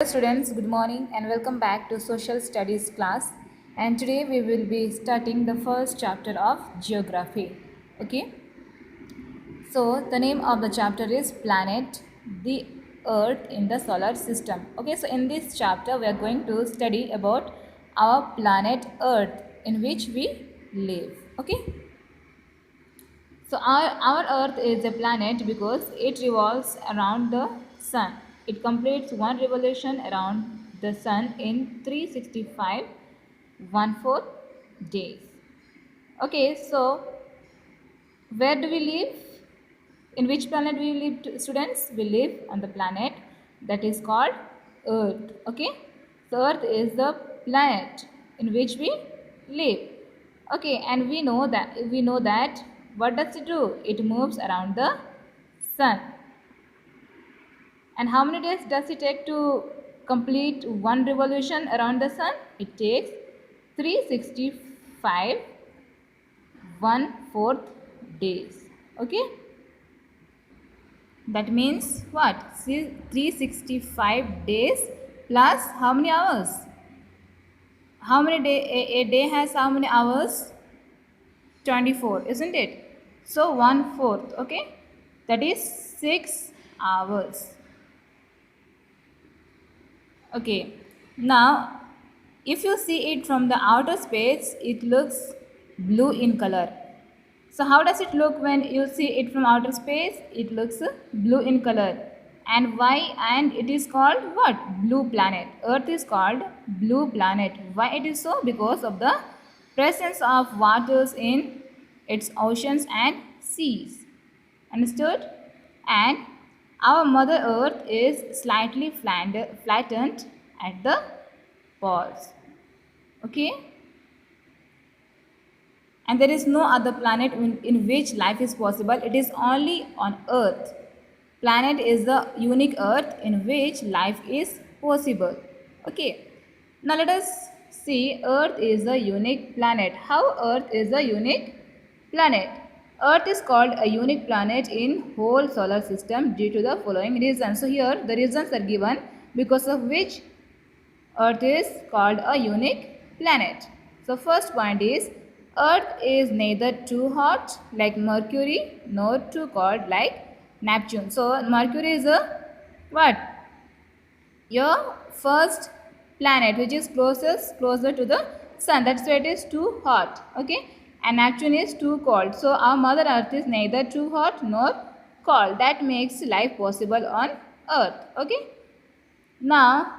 Students, good morning and welcome back to Social Studies class. And today we will be starting the first chapter of Geography. Okay, so the name of the chapter is Planet, the Earth in the Solar System. Okay, so in this chapter we are going to study about our planet Earth in which we live. Okay, so our Earth is a planet because it revolves around the Sun. It completes one revolution around the Sun in 365 1/4 days. Okay, so where do we live? In which planet we live, students? We live on the planet that is called Earth. Okay, so Earth is the planet in which we live. Okay, and we know that what does it do? It moves around the sun. And how many days does it take to complete one revolution around the sun? It takes 365 1/4 days. Okay, that means what? See, 365 days plus how many hours? How many day a day has how many hours? 24, isn't it? So 1/4, okay? That is 6 hours. Okay. Now, if you see it from the outer space, it looks blue in color. So how does it look when you see it from outer space? It looks blue in color. And why? And it is called what? Blue planet. Earth is called blue planet. Why it is so? Because of the presence of waters in its oceans and seas. Understood? And our Mother Earth is slightly flattened at the poles. Okay? And there is no other planet in which life is possible. It is only on Earth. Planet is the unique Earth in which life is possible. Okay. Now let us see Earth is a unique planet. How Earth is a unique planet? Earth is called a unique planet in whole solar system due to the following reasons. So here the reasons are given because of which Earth is called a unique planet. So first point is Earth is neither too hot like Mercury nor too cold like Neptune. So Mercury is a what? Your first planet which is closer to the sun. That's why it is too hot. Okay, and Neptune is too cold. So our Mother Earth is neither too hot nor cold. That makes life possible on Earth. Okay. Now,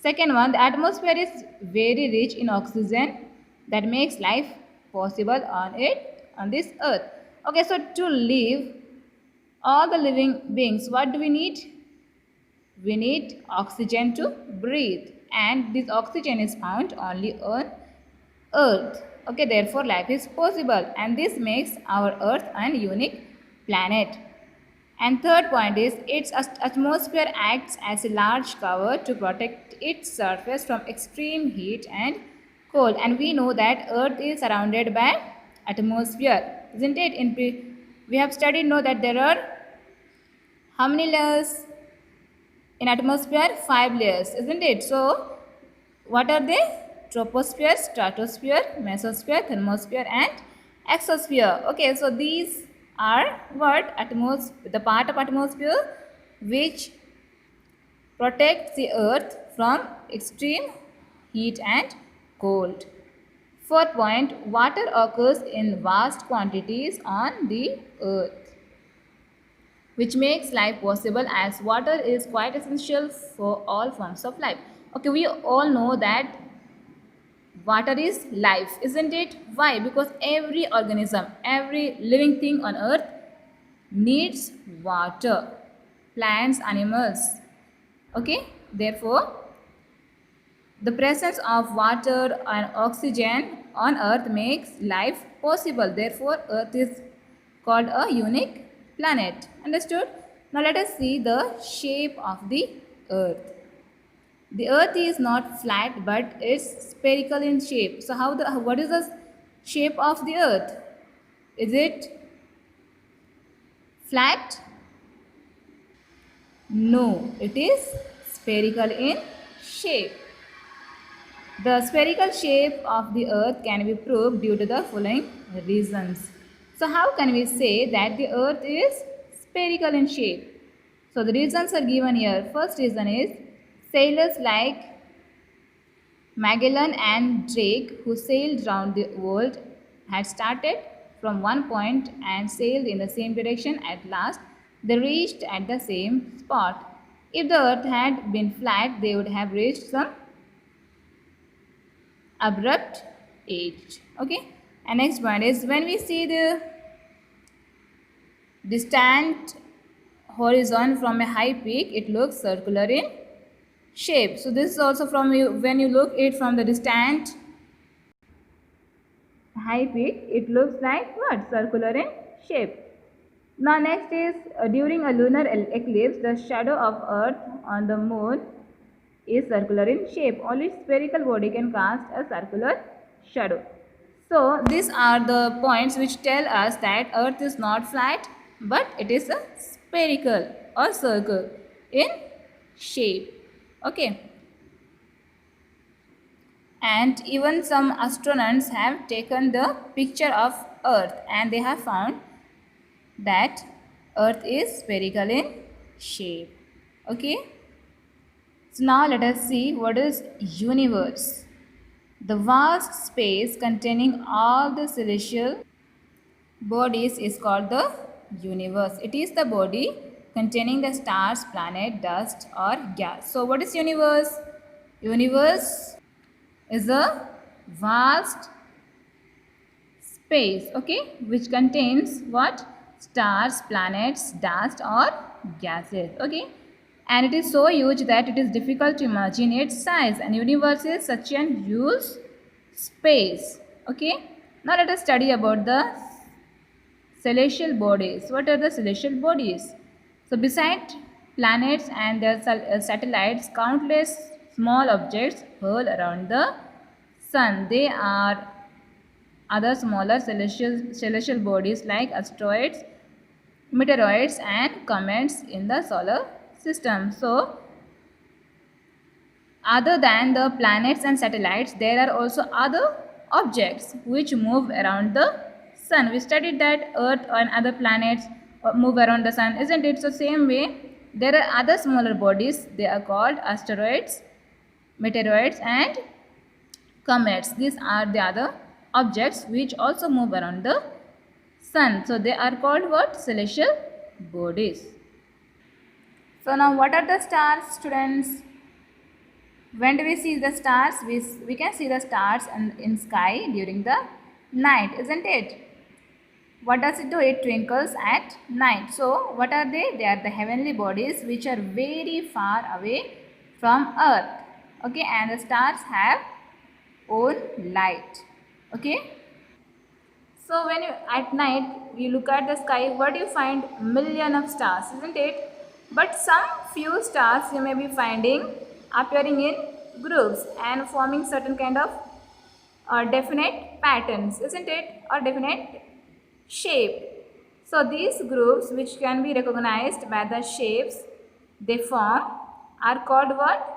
second one, the atmosphere is very rich in oxygen that makes life possible on this earth. Okay, so to live, all the living beings, what do we need? We need oxygen to breathe, and this oxygen is found only on earth. Okay, therefore life is possible, and this makes our earth a unique planet. And third point is its atmosphere acts as a large cover to protect its surface from extreme heat and cold. And we know that Earth is surrounded by atmosphere, isn't it? We have studied know that there are how many layers in atmosphere? 5 layers, isn't it? So what are they? Troposphere, stratosphere, mesosphere, thermosphere, and exosphere. Okay, so these are what? The part of atmosphere which protects the earth from extreme heat and cold. Fourth point, water occurs in vast quantities on the earth, which makes life possible as water is quite essential for all forms of life. Okay, we all know that water is life, isn't it? Why? Because every organism, every living thing on earth needs water. Plants, animals. Okay? Therefore, the presence of water and oxygen on earth makes life possible. Therefore, earth is called a unique planet. Understood? Now let us see the shape of the earth. The earth is not flat but it's spherical in shape. So what is the shape of the earth? Is it flat? No, it is spherical in shape. The spherical shape of the earth can be proved due to the following reasons. So how can we say that the earth is spherical in shape? So the reasons are given here. First reason is sailors like Magellan and Drake, who sailed round the world, had started from one point and sailed in the same direction. At last, they reached at the same spot. If the earth had been flat, they would have reached some abrupt edge. Okay. And next point is when we see the distant horizon from a high peak, it looks circular in shape. So this is also from you when you look it from the distant high peak, it looks like what? Circular in shape. Now next is during a lunar eclipse, the shadow of Earth on the moon is circular in shape. Only spherical body can cast a circular shadow. So these are the points which tell us that Earth is not flat but it is a spherical or circle in shape. Okay. And even some astronauts have taken the picture of Earth and they have found that Earth is spherical in shape. Okay. So now let us see what is universe. The vast space containing all the celestial bodies is called the universe. It is the body containing the stars, planet, dust or gas. So what is universe? Universe is a vast space, okay, which contains what? Stars, planets, dust or gases, okay. And it is so huge that it is difficult to imagine its size. And universe is such an huge space, okay. Now let us study about the celestial bodies. What are the celestial bodies? So beside planets and their satellites, countless small objects whirl around the sun. They are other smaller celestial bodies like asteroids, meteoroids and comets in the solar system. So other than the planets and satellites, there are also other objects which move around the sun. We studied that Earth and other planets move around the sun, isn't it? So same way, there are other smaller bodies. They are called asteroids, meteoroids and comets. These are the other objects which also move around the sun. So they are called what? Celestial bodies. So now what are the stars, students? When do we see the stars? We can see the stars in sky during the night, isn't it? What does it do? It twinkles at night. So what are they? They are the heavenly bodies which are very far away from earth. Okay, and the stars have own light. Okay. So when you at night you look at the sky, what do you find? Million of stars, isn't it? But some few stars you may be finding appearing in groups and forming certain kind of definite patterns, isn't it? Or definite shape. So these groups which can be recognized by the shapes they form are called what?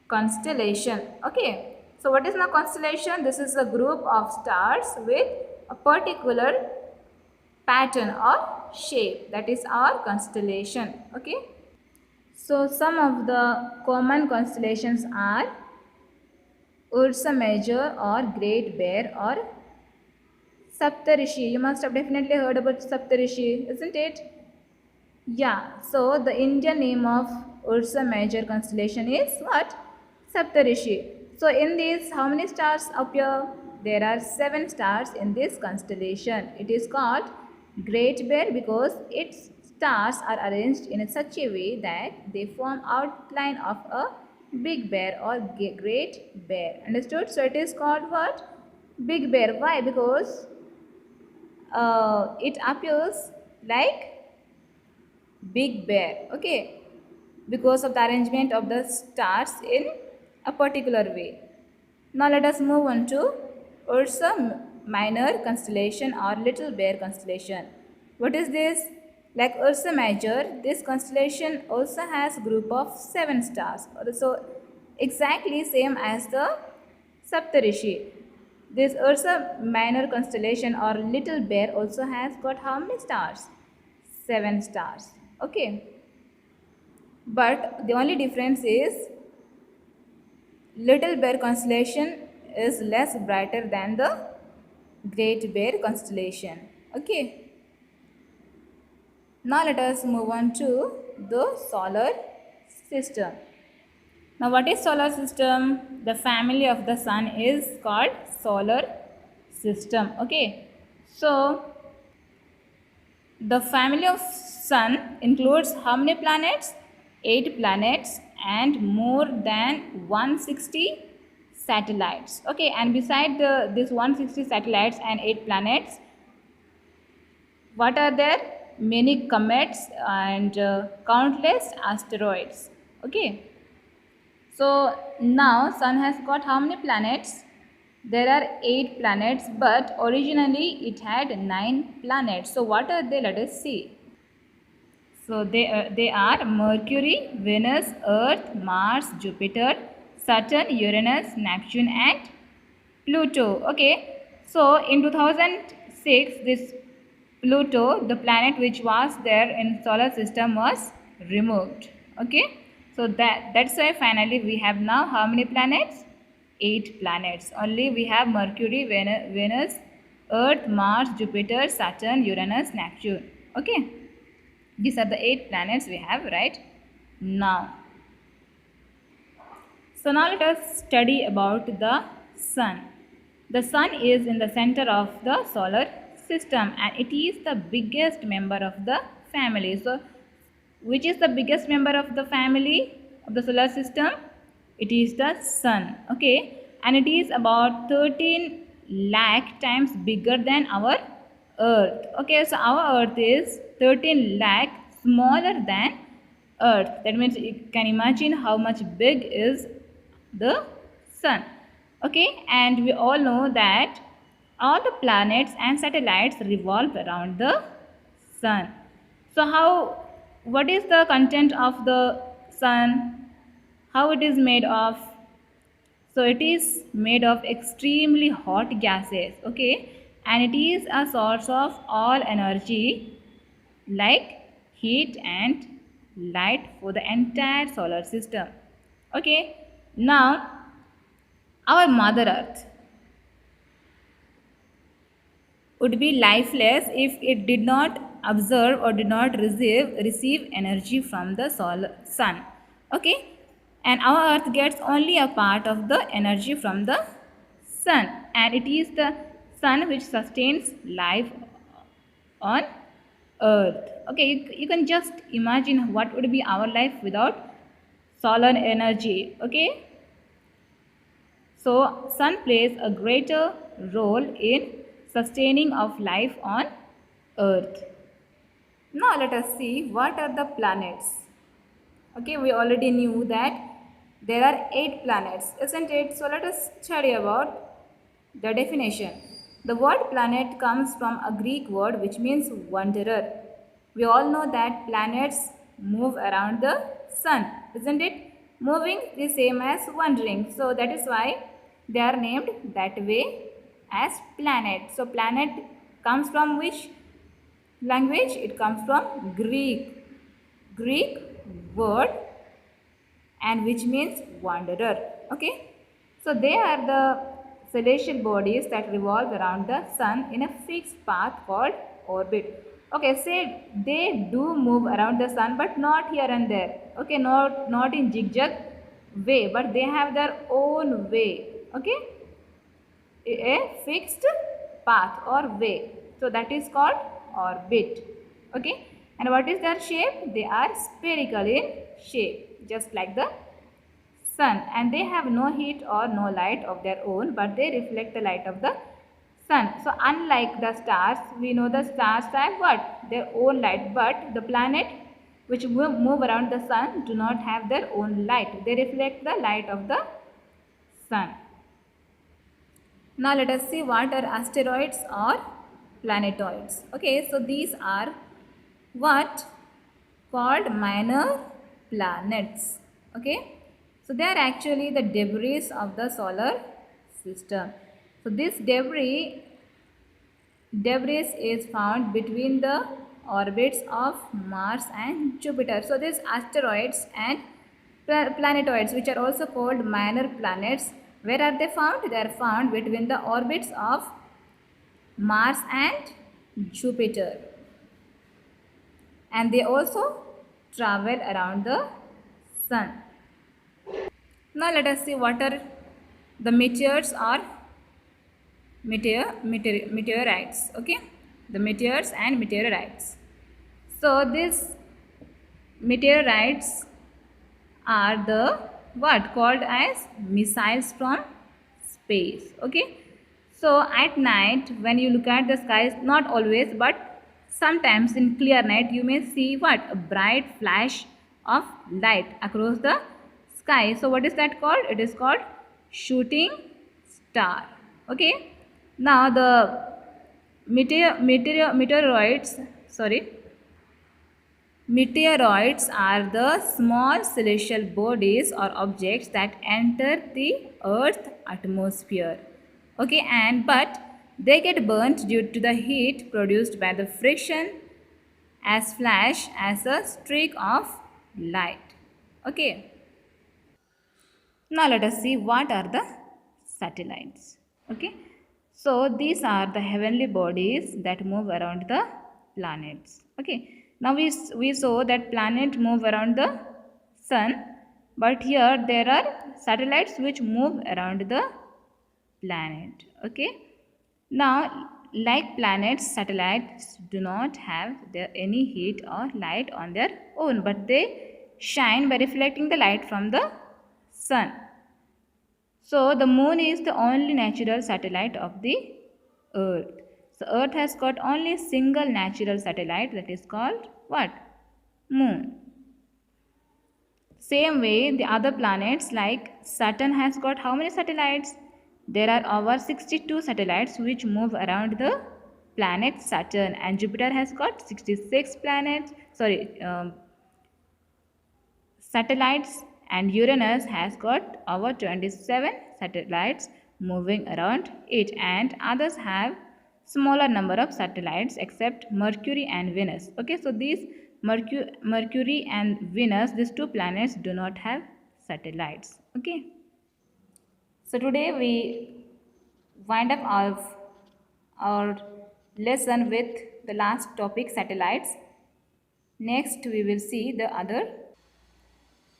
Constellation. Okay. So what is now constellation? This is a group of stars with a particular pattern or shape. That is our constellation. Okay. So some of the common constellations are Ursa Major or Great Bear or Saptarishi. You must have definitely heard about Saptarishi, isn't it? Yeah. So the Indian name of Ursa Major constellation is what? Saptarishi. So in this, how many stars appear? There are 7 stars in this constellation. It is called Great Bear because its stars are arranged in such a way that they form outline of a big bear or great bear. Understood? So it is called what? Big bear. Why? Because it appears like big bear. Okay, because of the arrangement of the stars in a particular way. Now let us move on to Ursa Minor constellation or Little Bear constellation. What is this? Like Ursa Major, this constellation also has group of 7 stars. So exactly same as the Saptarishi. This Ursa Minor constellation or Little Bear also has got how many stars? 7 stars. Okay. But the only difference is Little Bear constellation is less brighter than the Great Bear constellation. Okay. Now let us move on to the solar system. Now what is solar system? The family of the sun is called solar system. Okay. So the family of sun includes how many planets? 8 planets and more than 160 satellites. Okay, and beside this 160 satellites and 8 planets, what are there? Many comets and countless asteroids. Okay. So now sun has got how many planets? There are 8 planets, but originally it had 9 planets. So what are they? Let us see. So they are Mercury, Venus, Earth, Mars, Jupiter, Saturn, Uranus, Neptune and Pluto. Okay. So in 2006 this Pluto, the planet which was there in solar system, was removed. Okay. So that's why finally we have now how many planets? 8 planets. Only we have Mercury, Venus, Earth, Mars, Jupiter, Saturn, Uranus, Neptune. Okay. These are the 8 planets we have right now. So now let us study about the sun. The sun is in the center of the solar system and it is the biggest member of the family. So which is the biggest member of the family of the solar system? It is the sun. Okay, and it is about 13 lakh times bigger than our earth. Okay, so our earth is 13 lakh smaller than earth. That means you can imagine how much big is the sun. Okay, and we all know that all the planets and satellites revolve around the sun. So what is the content of the sun? How it is made of? So it is made of extremely hot gases, okay, and it is a source of all energy like heat and light for the entire solar system. Okay, now our Mother Earth would be lifeless if it did not absorb or did not receive energy from the sun. Okay, and our earth gets only a part of the energy from the sun, and it is the sun which sustains life on earth. Okay, you can just imagine what would be our life without solar energy. Okay, so sun plays a greater role in sustaining of life on earth. Now let us see what are the planets. Okay, we already knew that there are 8 planets, isn't it? So let us study about the definition. The word planet comes from a Greek word which means wanderer. We all know that planets move around the sun, isn't it? Moving the same as wandering. So that is why they are named that way as planet. So planet comes from which language? It comes from Greek word, and which means wanderer. Okay, so they are the celestial bodies that revolve around the sun in a fixed path called orbit. Okay, say they do move around the sun, but not here and there. Okay, not in zigzag way, but they have their own way. Okay, a fixed path or way. So that is called orbit. Okay, and what is their shape? They are spherical in shape, just like the sun, and they have no heat or no light of their own, but they reflect the light of the sun. So unlike the stars, we know the stars have what? Their own light, but the planet which move around the sun do not have their own light. They reflect the light of the sun. Now let us see what are asteroids or planetoids. Okay, so these are what? Called minor planets. Okay, So they are actually the debris of the solar system. So this debris is found between the orbits of Mars and Jupiter. So these asteroids and planetoids, which are also called minor planets, where are they found? They are found between the orbits of Mars and Jupiter, and they also travel around the sun. Now let us see what are the meteors or meteorites. Okay, the meteors and meteorites. So these meteorites are the what called as missiles from space. Okay, so at night when you look at the skies, not always but sometimes in clear night, you may see what, a bright flash of light across the sky. So what is that called? It is called shooting star. Okay, now the meteoroids, sorry, meteoroids are the small celestial bodies or objects that enter the Earth's atmosphere. Okay, and but they get burnt due to the heat produced by the friction as flash as a streak of light. Okay, now let us see what are the satellites. Okay, so these are the heavenly bodies that move around the planets. Okay, now we saw that planet move around the sun, but here there are satellites which move around the planet. Okay, now like planets, satellites do not have any heat or light on their own, but they shine by reflecting the light from the sun. So the moon is the only natural satellite of the earth. So earth has got only a single natural satellite, that is called what? Moon. Same way the other planets like Saturn has got how many satellites? There are over 62 satellites which move around the planet Saturn, and Jupiter has got 66 planets, satellites, and Uranus has got over 27 satellites moving around it, and others have smaller number of satellites except Mercury and Venus. Okay, so these Mercury and Venus, these two planets do not have satellites. Okay, so today we wind up our lesson with the last topic, satellites. Next we will see the other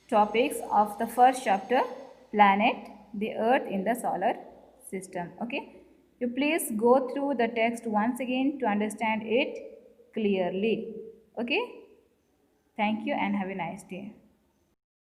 topics of the first chapter, planet, the earth in the solar system. Okay, you please go through the text once again to understand it clearly. Okay, thank you and have a nice day.